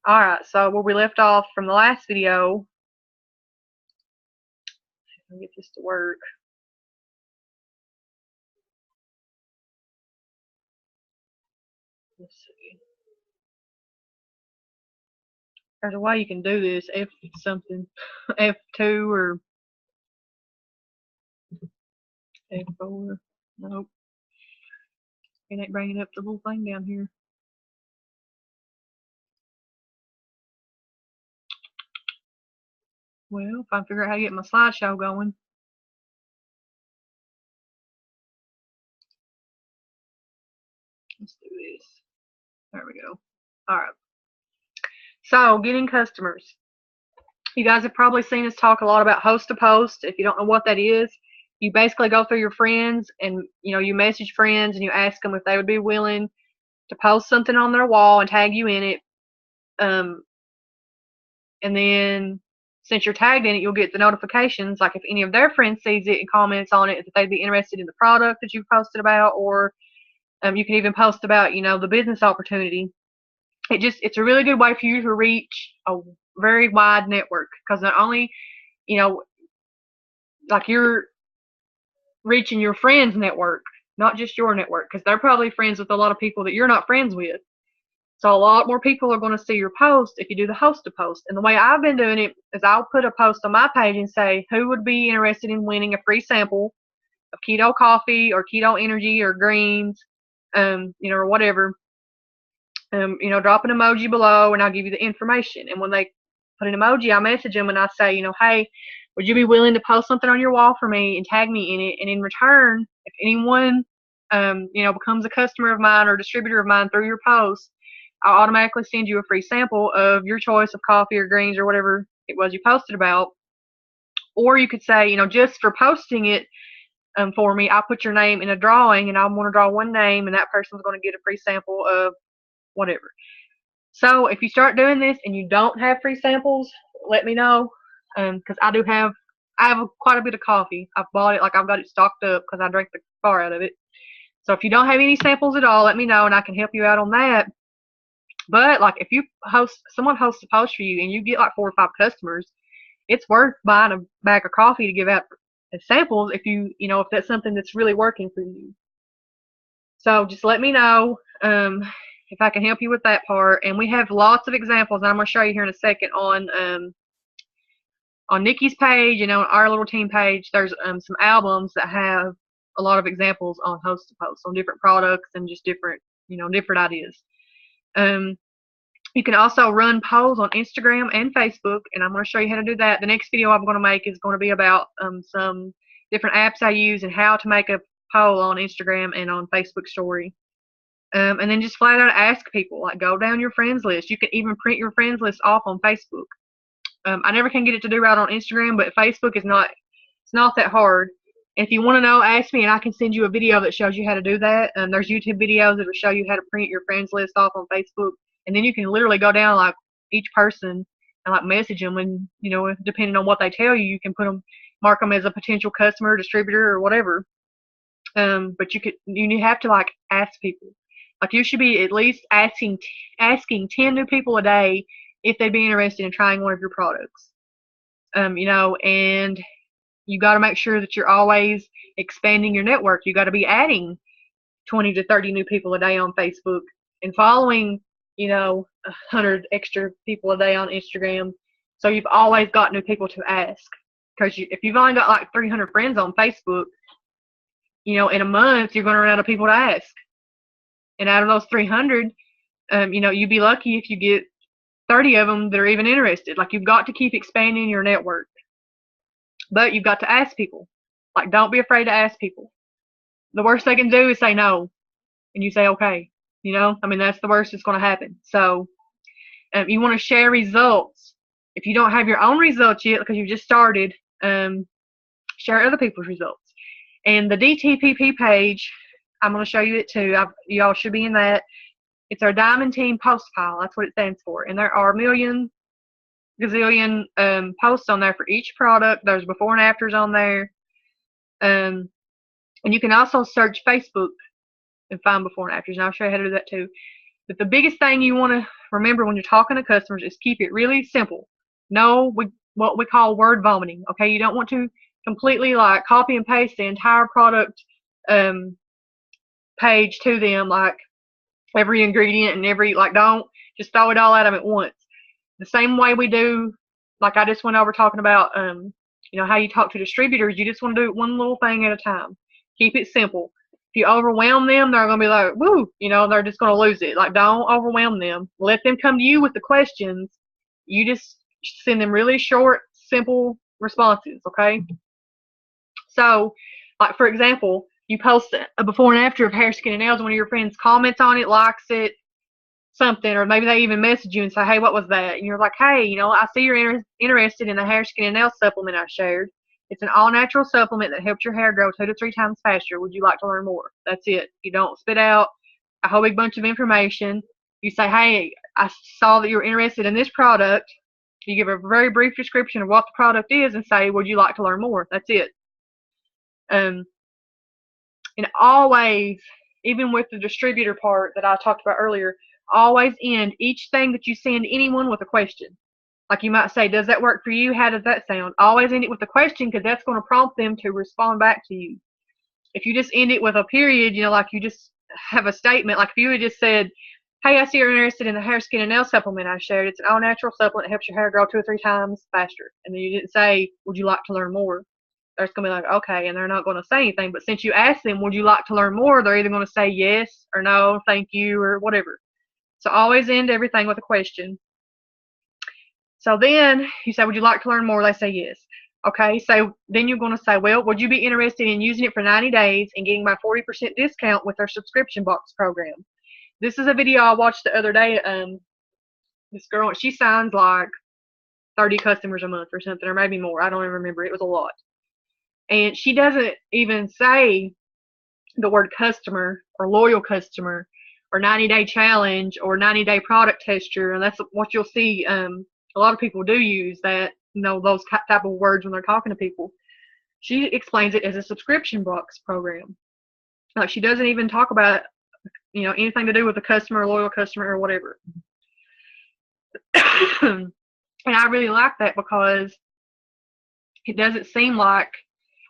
Alright, so where we left off from the last video, let me get this to work. Let's see. There's a way you can do this, F something, F2 or F4. Nope. It ain't bringing up the little thing down here. Well, if I figure out how to get my slideshow going. Let's do this. There we go. Alright. So, getting customers. You guys have probably seen us talk a lot about host to post. If you don't know what that is, you basically go through your friends and you message friends and you ask them if they would be willing to post something on their wall and tag you in it. And then since you're tagged in it, you'll get the notifications, like if any of their friends sees it and comments on it, that they'd be interested in the product that you've posted about, or you can even post about, the business opportunity. It's a really good way for you to reach a very wide network, because not only, like you're reaching your friends' network, not just your network, because they're probably friends with a lot of people that you're not friends with. So a lot more people are going to see your post if you do the host to post. And the way I've been doing it is I'll put a post on my page and say who would be interested in winning a free sample of keto coffee or keto energy or greens, or whatever. Drop an emoji below and I'll give you the information. And when they put an emoji, I message them and I say, hey, would you be willing to post something on your wall for me and tag me in it? And in return, if anyone, becomes a customer of mine or distributor of mine through your post, I'll automatically send you a free sample of your choice of coffee or greens or whatever it was you posted about. Or you could say, just for posting it for me, I put your name in a drawing and I'm going to draw one name and that person's going to get a free sample of whatever. So if you start doing this and you don't have free samples, let me know, because I have quite a bit of coffee. I've bought it, like I've got it stocked up because I drank the bar out of it. So if you don't have any samples at all, let me know and I can help you out on that. But like if someone hosts a post for you and you get like 4 or 5 customers, it's worth buying a bag of coffee to give out as samples if that's something that's really working for you. So just let me know if I can help you with that part. And we have lots of examples, and I'm going to show you here in a second on Nikki's page and on our little team page. There's some albums that have a lot of examples on host to post on different products and just different ideas. You can also run polls on Instagram and Facebook, and I'm going to show you how to do that. The next video I'm going to make is going to be about some different apps I use and how to make a poll on Instagram and on Facebook story. And then just flat out ask people, like go down your friends list. You can even print your friends list off on Facebook. I never can get it to do right on Instagram, but Facebook it's not that hard. If you want to know, ask me and I can send you a video that shows you how to do that. There's YouTube videos that will show you how to print your friends list off on Facebook. And then you can literally go down like each person and like message them, and depending on what they tell you, you can mark them as a potential customer, distributor, or whatever. But you have to like ask people. Like you should be at least asking 10 new people a day if they'd be interested in trying one of your products. And you got to make sure that you're always expanding your network. You got to be adding 20 to 30 new people a day on Facebook and following 100 extra people a day on Instagram. So you've always got new people to ask. Because if you've only got like 300 friends on Facebook, in a month you're going to run out of people to ask. And out of those 300, you'd be lucky if you get 30 of them that are even interested. Like you've got to keep expanding your network. But you've got to ask people. Like don't be afraid to ask people. The worst they can do is say no. And you say okay. That's the worst that's going to happen. So you want to share results. If you don't have your own results yet because you just started, share other people's results. And the DTPP page, I'm going to show you it too. Y'all should be in that. It's our Diamond Team post pile. That's what it stands for. And there are gazillion posts on there for each product. There's before and afters on there. And you can also search Facebook and find before and afters, and I'll show you how to do that too. But the biggest thing you want to remember when you're talking to customers is keep it really simple. No, what we call word vomiting. Okay, you don't want to completely like copy and paste the entire product um, page to them, like every ingredient and every like don't just throw it all at them at once. The same way we do, like I just went over talking about, how you talk to distributors. You just want to do one little thing at a time. Keep it simple. If you overwhelm them, they're going to be like, woo, they're just going to lose it. Like, don't overwhelm them. Let them come to you with the questions. You just send them really short, simple responses, okay? So, like, for example, you post a before and after of hair, skin, and nails. One of your friends comments on it, likes it, something, or maybe they even message you and say, hey, what was that? And you're like, hey, I see you're interested in the hair, skin, and nail supplement I shared. It's an all-natural supplement that helps your hair grow 2 to 3 times faster. Would you like to learn more? That's it. You don't spit out a whole big bunch of information. You say, hey, I saw that you were interested in this product. You give a very brief description of what the product is and say, would you like to learn more? That's it. And always, even with the distributor part that I talked about earlier, always end each thing that you send anyone with a question. Like you might say, does that work for you? How does that sound? Always end it with a question, because that's going to prompt them to respond back to you. If you just end it with a period, like you just have a statement, like if you had just said, hey, I see you're interested in the hair, skin, and nail supplement I shared. It's an all-natural supplement that helps your hair grow 2 or 3 times faster. And then you didn't say, would you like to learn more? They're just going to be like, okay, and they're not going to say anything. But since you asked them, would you like to learn more, they're either going to say yes or no, thank you, or whatever. So always end everything with a question. So then you say, would you like to learn more? They say yes. Okay, so then you're going to say, well, would you be interested in using it for 90 days and getting my 40% discount with our subscription box program? This is a video I watched the other day. This girl, she signs like 30 customers a month or something, or maybe more. I don't even remember. It was a lot. And she doesn't even say the word customer or loyal customer or 90-day challenge or 90-day product tester. And that's what you'll see. A lot of people do use that, those type of words when they're talking to people. She explains it as a subscription box program. Like, she doesn't even talk about, anything to do with a customer or loyal customer or whatever. And I really like that, because it doesn't seem like,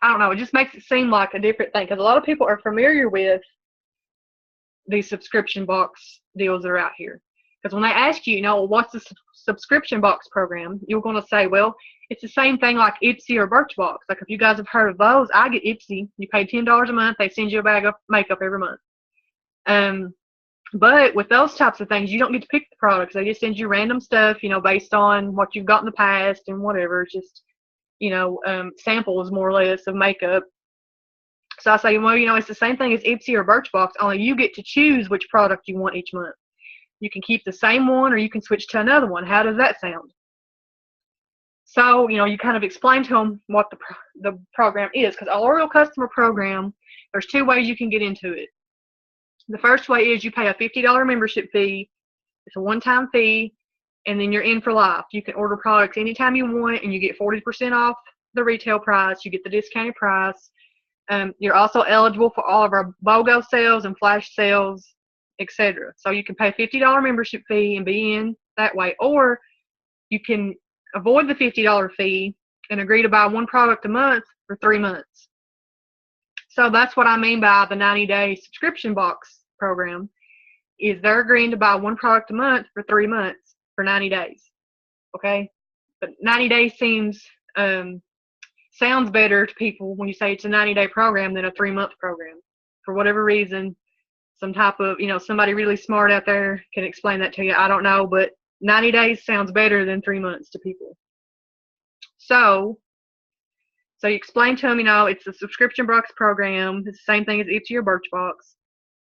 I don't know, it just makes it seem like a different thing, because a lot of people are familiar with these subscription box deals that are out here. Because when they ask you, what's the subscription box program, you're going to say, well, it's the same thing like Ipsy or Birchbox. Like, if you guys have heard of those, I get Ipsy. You pay $10 a month. They send you a bag of makeup every month. But with those types of things, you don't get to pick the products. They just send you random stuff, based on what you've got in the past and whatever. It's just, samples more or less of makeup. So I say, well, it's the same thing as Ipsy or Birchbox, only you get to choose which product you want each month. You can keep the same one, or you can switch to another one. How does that sound? So, you kind of explain to them what the program is, because a loyal customer program, there's 2 ways you can get into it. The first way is you pay a $50 membership fee. It's a one-time fee, and then you're in for life. You can order products anytime you want, and you get 40% off the retail price. You get the discounted price. You're also eligible for all of our BOGO sales and flash sales, etc. So you can pay a $50 membership fee and be in that way, or you can avoid the $50 fee and agree to buy 1 product a month for 3 months. So that's what I mean by the 90-day subscription box program, is they're agreeing to buy 1 product a month for 3 months for 90 days. Okay? But 90 days sounds better to people when you say it's a 90-day program than a 3-month program. For whatever reason, some type of, somebody really smart out there can explain that to you. I don't know, but 90 days sounds better than 3 months to people. So you explain to them, it's a subscription box program. It's the same thing as Ipsy or Birchbox.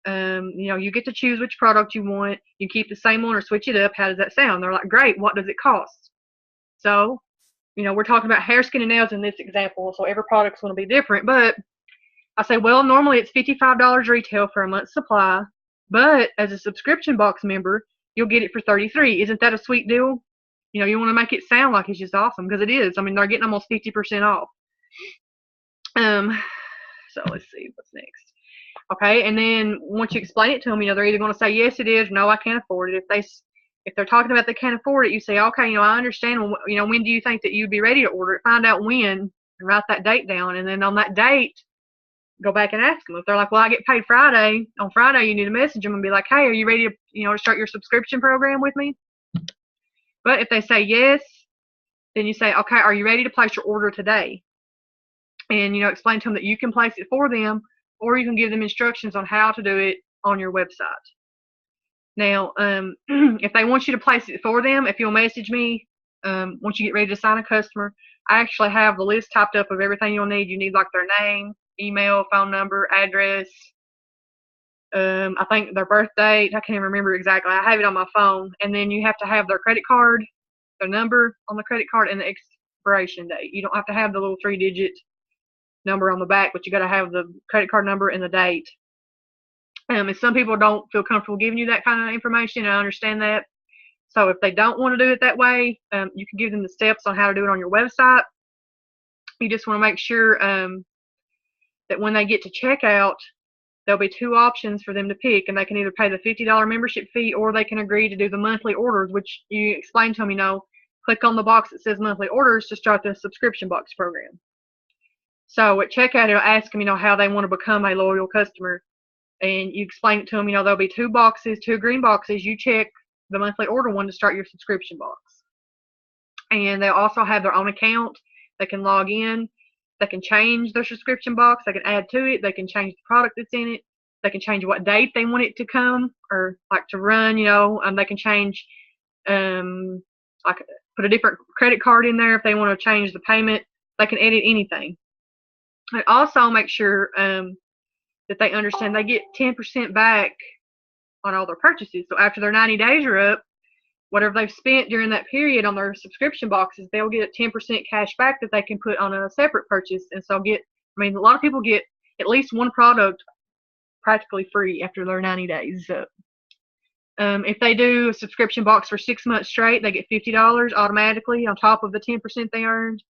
You get to choose which product you want. You keep the same one or switch it up. How does that sound? They're like, great. What does it cost? So, we're talking about hair, skin, and nails in this example, so every product's going to be different. But I say, well, normally it's $55 retail for a month's supply, but as a subscription box member, you'll get it for $33. Isn't that a sweet deal? You want to make it sound like it's just awesome, because it is. I mean, they're getting almost 50% off. So let's see what's next. Okay, and then once you explain it to them, they're either going to say yes, it is, no, I can't afford it. If they're talking about they can't afford it, you say, okay, I understand. Well, when do you think that you'd be ready to order it? Find out when and write that date down. And then on that date, go back and ask them. If they're like, well, I get paid Friday, on Friday you need to message them and be like, hey, are you ready to, to start your subscription program with me? But if they say yes, then you say, okay, are you ready to place your order today? And, explain to them that you can place it for them, or you can give them instructions on how to do it on your website. Now, if they want you to place it for them, if you'll message me, once you get ready to sign a customer, I actually have the list typed up of everything you'll need. You need like their name, email, phone number, address, I think their birth date. I can't remember exactly. I have it on my phone. And then you have to have their credit card, their number on the credit card, and the expiration date. You don't have to have the little 3-digit number on the back, but you got to have the credit card number and the date. And some people don't feel comfortable giving you that kind of information. I understand that. So if they don't want to do it that way, you can give them the steps on how to do it on your website. You just want to make sure that when they get to checkout, there'll be 2 options for them to pick, and they can either pay the $50 membership fee, or they can agree to do the monthly orders, which you explain to them, click on the box that says monthly orders to start the subscription box program. So at checkout, it'll ask them, how they want to become a loyal customer. And you explain it to them, there'll be 2 boxes, 2 green boxes. You check the monthly order one to start your subscription box. And they'll also have their own account. They can log in. They can change their subscription box. They can add to it. They can change the product that's in it. They can change what date they want it to come or like to run, they can change, like put a different credit card in there if they want to change the payment. They can edit anything. And also make sure that they understand they get 10% back on all their purchases. So after their 90 days are up, whatever they've spent during that period on their subscription boxes, they'll get 10% cash back that they can put on a separate purchase. And so a lot of people get at least one product practically free after their 90 days is up. If they do a subscription box for 6 months straight, they get $50 automatically on top of the 10% they earned.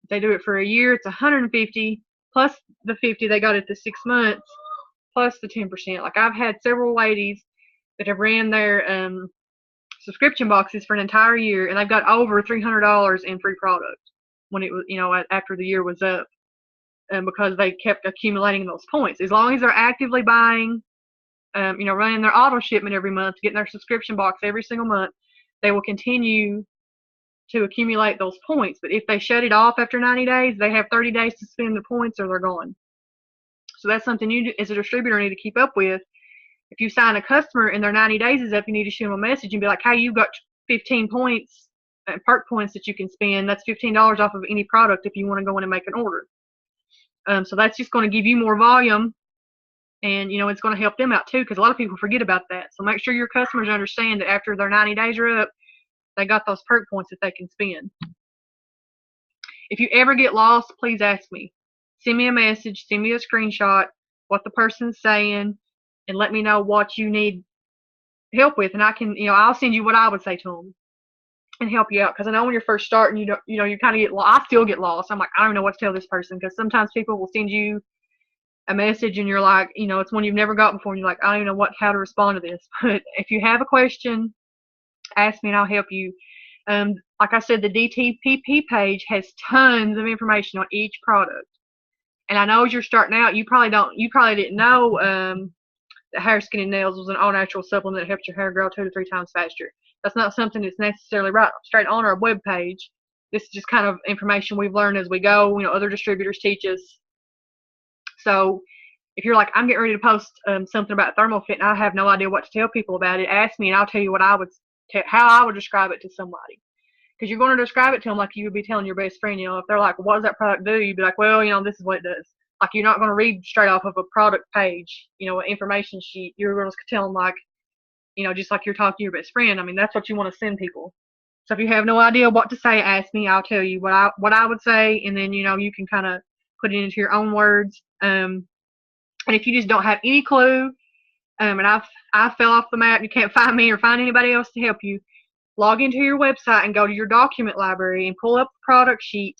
If they do it for a year, it's $150 plus the $50 they got at the 6 months plus the 10%. Like I've had several ladies that have ran their subscription boxes for an entire year, and they've got over $300 in free product when it was, after the year was up, because they kept accumulating those points. As long as they're actively buying, running their auto shipment every month, getting their subscription box every single month, they will continue to accumulate those points. But if they shut it off after 90 days, they have 30 days to spend the points or they're gone. So that's something you as a distributor need to keep up with. If you sign a customer and their 90 days is up, you need to shoot them a message and be like, hey, you've got 15 points, perk points that you can spend. That's $15 off of any product if you want to go in and make an order. So that's just going to give you more volume, and it's going to help them out too, because a lot of people forget about that. So make sure your customers understand that after their 90 days are up, they got those perk points that they can spend. If you ever get lost, please ask me. Send me a message, send me a screenshot, what the person's saying, and let me know what you need help with, and I can, I'll send you what I would say to them and help you out. Because I know when you're first starting, you kind of get lost. I still get lost. I'm like, I don't know what to tell this person, because sometimes people will send you a message and you're like, it's one you've never got before, and you're like, I don't even know how to respond to this. But if you have a question, ask me and I'll help you. Like I said, the DTPP page has tons of information on each product. And I know as you're starting out, you probably didn't know that Hair, Skin, and Nails was an all-natural supplement that helps your hair grow 2 to 3 times faster. That's not something that's necessarily right straight on our web page. This is just kind of information we've learned as we go. Other distributors teach us. So if you're like, I'm getting ready to post something about ThermoFit and I have no idea what to tell people about it, ask me and I'll tell you what how I would describe it to somebody. Because you're going to describe it to them like you would be telling your best friend. If they're like, what does that product do? You'd be like, well, this is what it does. Like, you're not going to read straight off of a product page, an information sheet. You're going to tell them like, just like you're talking to your best friend. I mean, that's what you want to send people. So if you have no idea what to say, ask me. I'll tell you what I would say, and then you can kind of put it into your own words. And if you just don't have any clue, and I fell off the map, you can't find me or find anybody else to help you, log into your website and go to your document library and pull up the product sheet.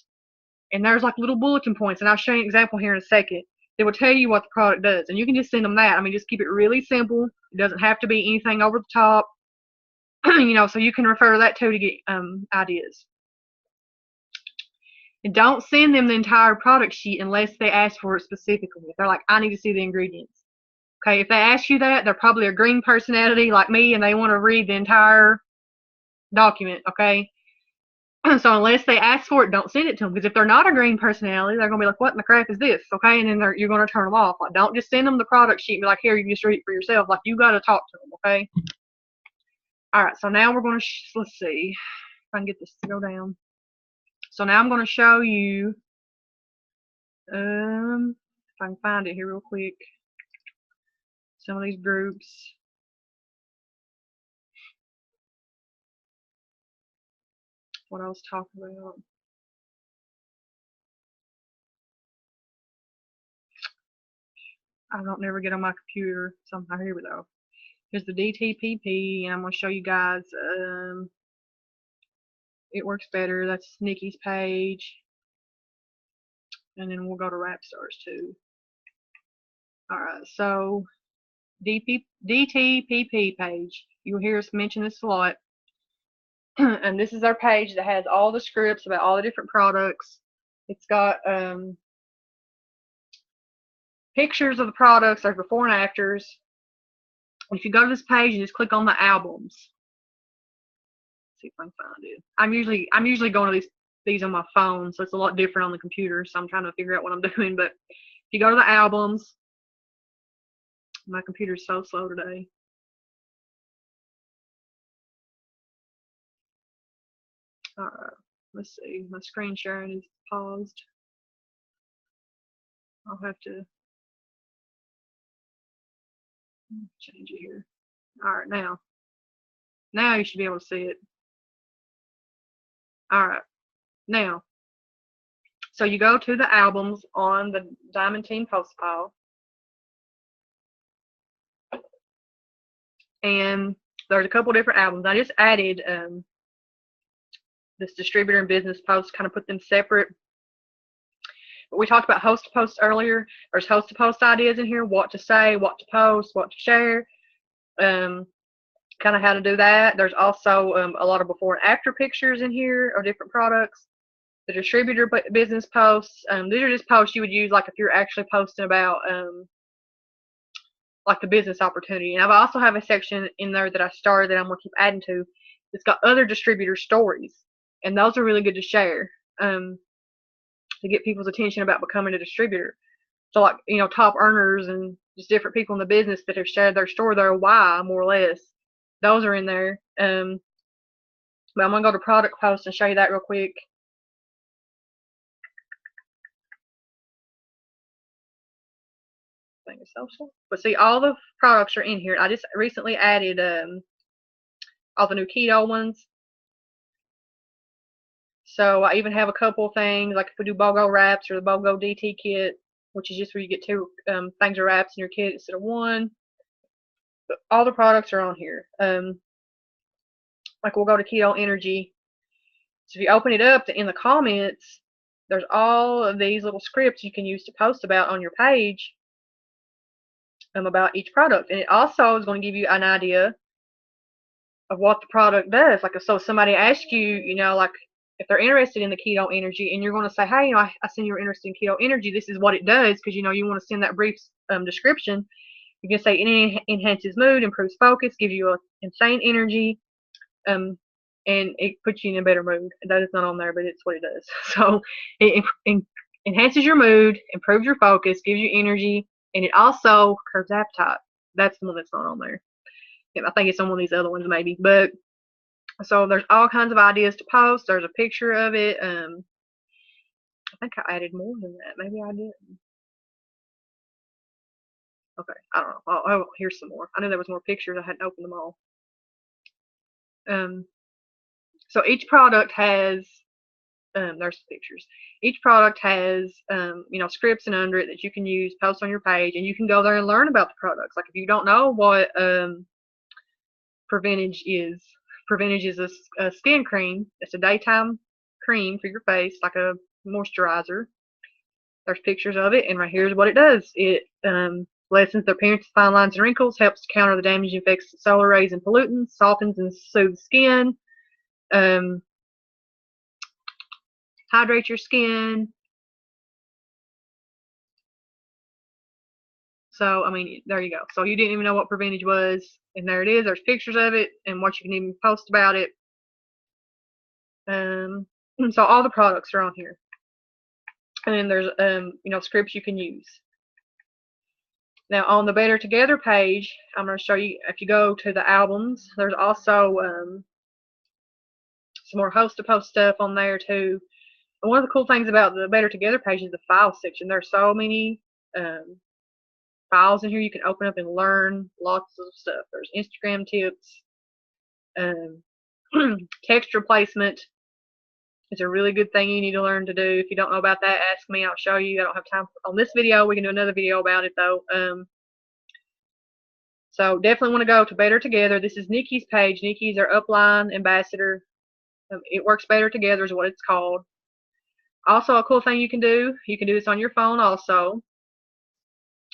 And there's like little bulletin points, and I'll show you an example here in a second. It will tell you what the product does, and you can just send them that. I mean, just keep it really simple. It doesn't have to be anything over the top. so you can refer to that too to get ideas. And don't send them the entire product sheet unless they ask for it specifically. If they're like, I need to see the ingredients. Okay, if they ask you that, they're probably a green personality like me and they want to read the entire document, okay? So unless they ask for it, don't send it to them. Because if they're not a green personality, they're going to be like, what in the crap is this? Okay, and then you're going to turn them off. Like, don't just send them the product sheet and be like, here, you can just read it for yourself. Like, you got to talk to them, okay? All right, so now we're going to, let's see if I can get this to go down. So now I'm going to show you, if I can find it here real quick, some of these groups. What I was talking about. I don't never get on my computer. Somehow, here we go. Here's the DTPP, and I'm going to show you guys. It works better. That's Nikki's page, and then we'll go to Rapstars too. All right, so DTPP page. You'll hear us mention this a lot. And this is our page that has all the scripts about all the different products. It's got pictures of the products. There's before and afters. If you go to this page, you just click on the albums. Let's see if I can find it. I'm usually going to these on my phone, so it's a lot different on the computer. So I'm trying to figure out what I'm doing. But if you go to the albums, my computer's so slow today. Let's see. My screen sharing is paused. I'll have to change it here. All right, now you should be able to see it. All right, now, so you go to the albums on the Diamond Team post file, and there's a couple different albums. I just added this distributor and business post, kind of put them separate. But we talked about host to post earlier. There's host to post ideas in here, what to say, what to post, what to share, kind of how to do that. There's also a lot of before and after pictures in here of different products. The distributor business posts, these are just posts you would use like if you're actually posting about like the business opportunity. And I also have a section in there that I started that I'm going to keep adding to. It's got other distributor stories, and those are really good to share to get people's attention about becoming a distributor. So like, top earners and just different people in the business that have shared their story, their why, more or less. Those are in there. But I'm going to go to product post and show you that real quick. Thing is social. But see, all the products are in here. I just recently added all the new keto ones. So I even have a couple things, like if we do BOGO wraps or the BOGO DT kit, which is just where you get two things of wraps in your kit instead of one. But all the products are on here. Like we'll go to Keto Energy. So if you open it up, in the comments, there's all of these little scripts you can use to post about on your page about each product. And it also is going to give you an idea of what the product does. Like, so somebody asks you, like if they're interested in the Keto Energy, and you're going to say, hey, I seen you're interested in Keto Energy. This is what it does, because you want to send that brief description. You can say it enhances mood, improves focus, gives you insane energy, and it puts you in a better mood. That is not on there, but it's what it does. So it enhances your mood, improves your focus, gives you energy, and it also curbs appetite. That's the one that's not on there. I think it's on one of these other ones maybe. But so there's all kinds of ideas to post. There's a picture of it. I think I added more than that. Maybe I didn't. Okay, I don't know. Oh, here's some more. I know there was more pictures. I hadn't opened them all. So each product has, there's pictures. Each product has, scripts and under it that you can use, post on your page, and you can go there and learn about the products. Like if you don't know what Preventage is a skin cream. It's a daytime cream for your face, like a moisturizer. There's pictures of it, and right here's what it does. It Lessens the appearance of fine lines and wrinkles, helps to counter the damaging effects of solar rays and pollutants, softens and soothes skin, hydrates your skin. So, I mean, there you go. So you didn't even know what Preventage was, and there it is. There's pictures of it and what you can even post about it. So all the products are on here. And then there's, scripts you can use. Now, on the Better Together page, I'm going to show you, if you go to the albums, there's also some more host-to-post stuff on there, too. And one of the cool things about the Better Together page is the file section. There's so many files in here you can open up and learn lots of stuff. There's Instagram tips, text replacement. It's a really good thing you need to learn to do. If you don't know about that, ask me. I'll show you. I don't have time on this video. We can do another video about it, though. So definitely want to go to Better Together. This is Nikki's page. Nikki's our upline ambassador. It Works Better Together is what it's called. Also, a cool thing you can do this on your phone also.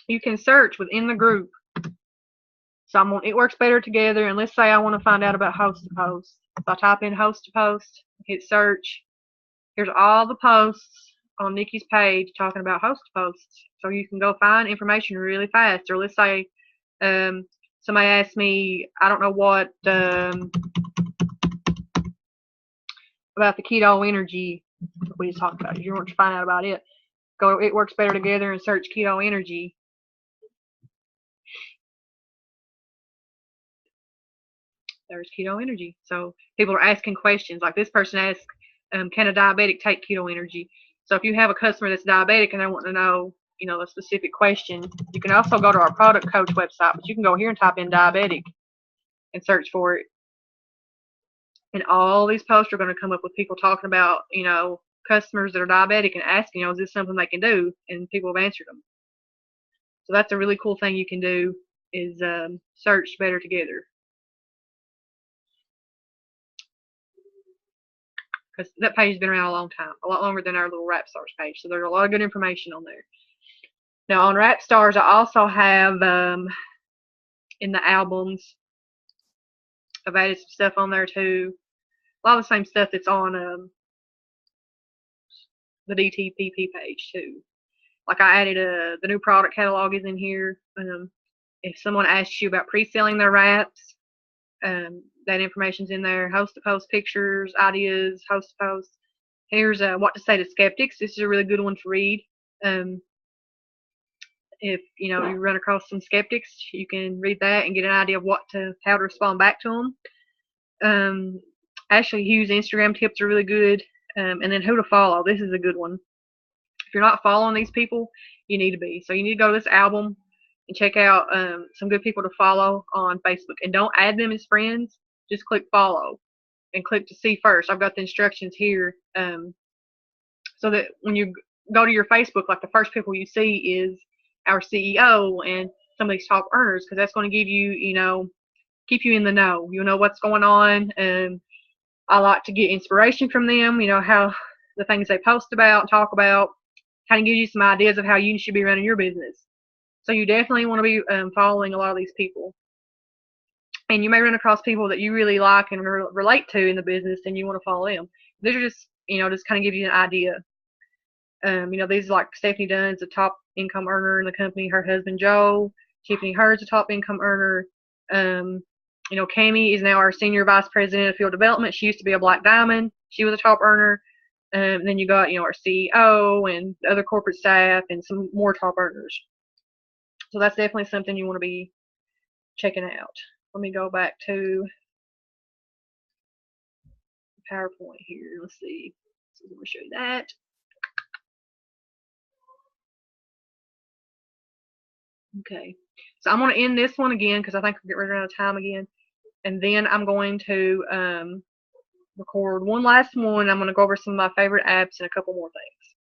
You can search within the group. So I'm on It Works Better Together, and let's say I want to find out about Host to Post. So I type in Host to Post, hit search. Here's all the posts on Nikki's page talking about host to posts. So you can go find information really fast. Or let's say somebody asked me, I don't know what, about the keto energy we just talked about. If you want to find out about it, go to It Works Better Together and search keto energy. There's keto energy. So people are asking questions. Like this person asked, can a diabetic take keto energy? So if you have a customer that's diabetic and they want to know, a specific question, you can also go to our product coach website, but you can go here and type in diabetic and search for it. And all these posts are going to come up with people talking about, customers that are diabetic and asking, is this something they can do? And people have answered them. So that's a really cool thing you can do is search Better Together. Because that page has been around a long time, a lot longer than our little Rap Stars page. So there's a lot of good information on there. Now on Rap Stars, I also have in the albums, I've added some stuff on there too. A lot of the same stuff that's on the DTPP page too. Like I added the new product catalog is in here. If someone asks you about pre-selling their wraps, that information's in there. Host to post pictures, ideas, host to post. Here's what to say to skeptics. This is a really good one to read. If you run across some skeptics, you can read that and get an idea of how to respond back to them. Ashley Hughes Instagram tips are really good. And then who to follow. This is a good one. If you're not following these people, you need to be. So you need to go to this album and check out some good people to follow on Facebook. And don't add them as friends. Just click follow and click to see first. I've got the instructions here so that when you go to your Facebook, like the first people you see is our CEO and some of these top earners, because that's going to give you, keep you in the know. You know what's going on. I like to get inspiration from them, how the things they post about and talk about kind of gives you some ideas of how you should be running your business. So you definitely want to be following a lot of these people. And you may run across people that you really like and relate to in the business, and you want to follow them. These are just, just kind of give you an idea. These are like Stephanie Dunn's a top income earner in the company. Her husband, Joe. Tiffany Hurd's a top income earner. Cami is now our senior vice president of field development. She used to be a Black Diamond. She was a top earner. And then you got, our CEO and other corporate staff and some more top earners. So that's definitely something you want to be checking out. Let me go back to PowerPoint here. Let's see. So I'm going to show you that. Okay. So I'm going to end this one again because I think we're getting out of time again. And then I'm going to record one last one. I'm going to go over some of my favorite apps and a couple more things.